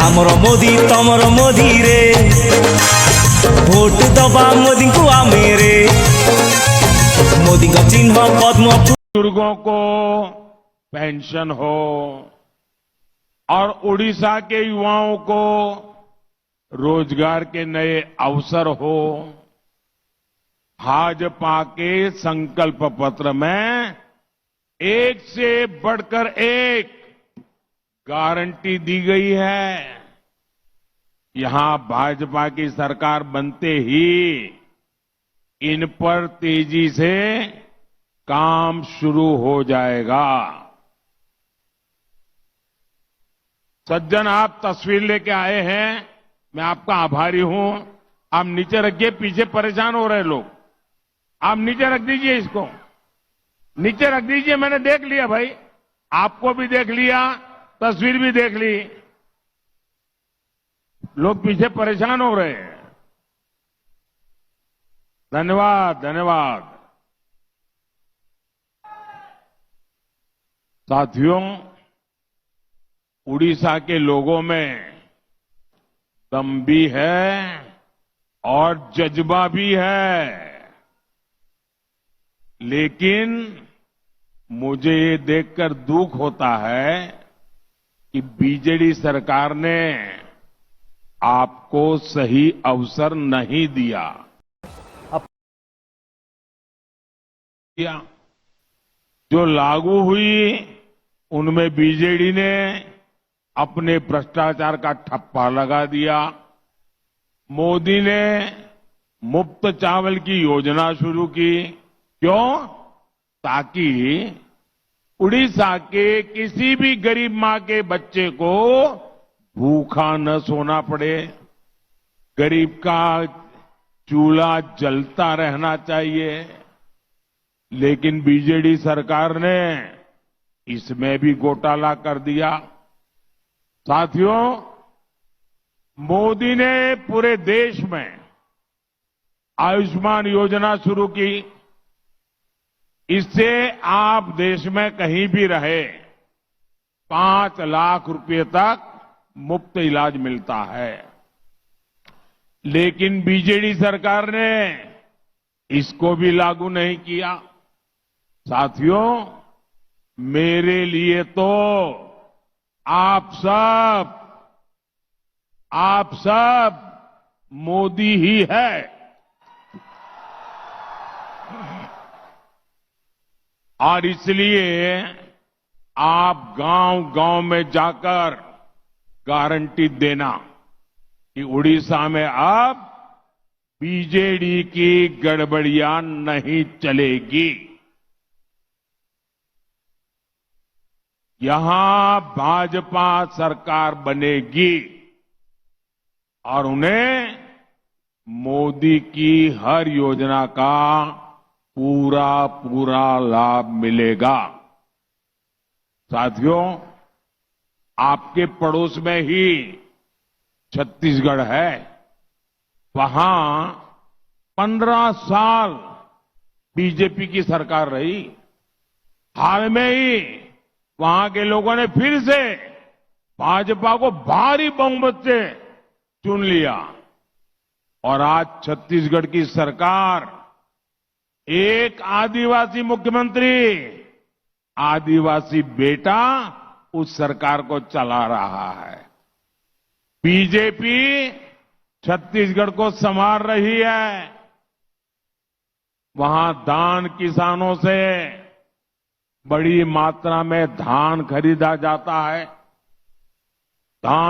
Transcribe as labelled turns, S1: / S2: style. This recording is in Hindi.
S1: आमर मोदी तमर मोदी रे भोट दबा मोदी को आमे रे मोदी का चिन्ह पद्म।
S2: बुजुर्गों को पेंशन हो और उड़ीसा के युवाओं को रोजगार के नए अवसर हो, भाजपा के संकल्प पत्र में एक से बढ़कर एक गारंटी दी गई है। यहां भाजपा की सरकार बनते ही इन पर तेजी से काम शुरू हो जाएगा। सज्जन, आप तस्वीर लेके आए हैं, मैं आपका आभारी हूं। आप नीचे रखिए, पीछे परेशान हो रहे लोग। आप नीचे रख दीजिए, इसको नीचे रख दीजिए। मैंने देख लिया भाई, आपको भी देख लिया, तस्वीर भी देख ली। लोग पीछे परेशान हो रहे हैं। धन्यवाद, धन्यवाद। साथियों, उड़ीसा के लोगों में दम भी है और जज्बा भी है, लेकिन मुझे ये देखकर दुख होता है कि बीजेडी सरकार ने आपको सही अवसर नहीं दिया। जो लागू हुई उनमें बीजेडी ने अपने भ्रष्टाचार का ठप्पा लगा दिया। मोदी ने मुफ्त चावल की योजना शुरू की। क्यों? ताकि उड़ीसा के किसी भी गरीब मां के बच्चे को भूखा न सोना पड़े, गरीब का चूल्हा जलता रहना चाहिए। लेकिन बीजेडी सरकार ने इसमें भी घोटाला कर दिया। साथियों, मोदी ने पूरे देश में आयुष्मान योजना शुरू की। इससे आप देश में कहीं भी रहे 5 लाख रुपए तक मुफ्त इलाज मिलता है। लेकिन बीजेडी सरकार ने इसको भी लागू नहीं किया। साथियों, मेरे लिए तो आप सब मोदी ही है। और इसलिए आप गांव-गांव में जाकर गारंटी देना कि उड़ीसा में अब बीजेडी की गड़बड़ियां नहीं चलेगी। यहां भाजपा सरकार बनेगी और उन्हें मोदी की हर योजना का पूरा लाभ मिलेगा। साथियों, आपके पड़ोस में ही छत्तीसगढ़ है। वहां 15 साल बीजेपी की सरकार रही। हाल में ही वहां के लोगों ने फिर से भाजपा को भारी बहुमत से चुन लिया और आज छत्तीसगढ़ की सरकार एक आदिवासी मुख्यमंत्री, आदिवासी बेटा उस सरकार को चला रहा है। बीजेपी छत्तीसगढ़ को संभाल रही है। वहां धान किसानों से बड़ी मात्रा में धान खरीदा जाता है। धान